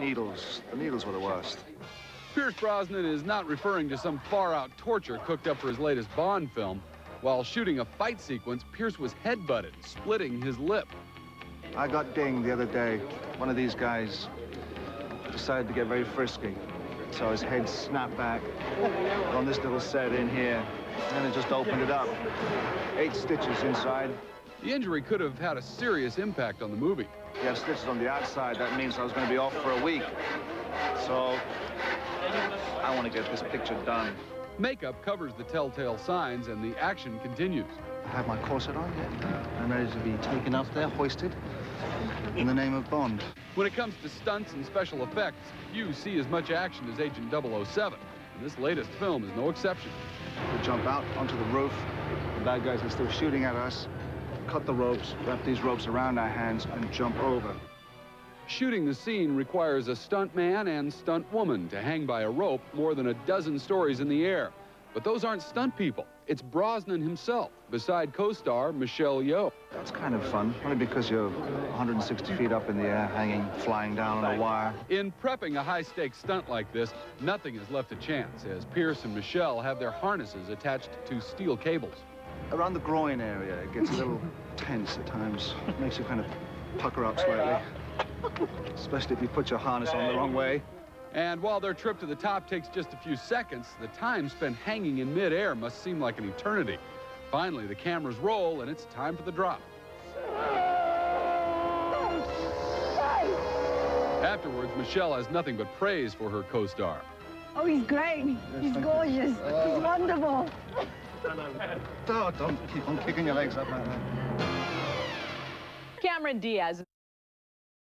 needles. The needles were the worst. Pierce Brosnan is not referring to some far-out torture cooked up for his latest Bond film. While shooting a fight sequence, Pierce was headbutted, splitting his lip. I got dinged the other day. One of these guys decided to get very frisky. So his head snapped back on this little set in here, and it just opened it up. 8 stitches inside. The injury could have had a serious impact on the movie. You have stitches on the outside, that means I was going to be off for a week. So I want to get this picture done. Makeup covers the telltale signs, and the action continues. I have my corset on. I'm ready to be taken up there, hoisted, in the name of Bond. When it comes to stunts and special effects, few see as much action as Agent 007, and this latest film is no exception. We jump out onto the roof. The bad guys are still shooting at us. Cut the ropes, wrap these ropes around our hands, and jump over. Shooting the scene requires a stunt man and stunt woman to hang by a rope more than a dozen stories in the air. But those aren't stunt people. It's Brosnan himself, beside co-star Michelle Yeoh. That's kind of fun, only because you're 160 feet up in the air, hanging, flying down on a wire. In prepping a high-stakes stunt like this, nothing is left to chance, as Pierce and Michelle have their harnesses attached to steel cables. Around the groin area, it gets a little tense at times. It makes you kind of pucker up slightly, especially if you put your harness on the wrong way. And while their trip to the top takes just a few seconds, the time spent hanging in midair must seem like an eternity. Finally, the cameras roll, and it's time for the drop. Afterwards, Michelle has nothing but praise for her co-star. Oh, he's great. He's gorgeous. He's wonderful. Don't keep on kicking your legs up like that. Cameron Diaz.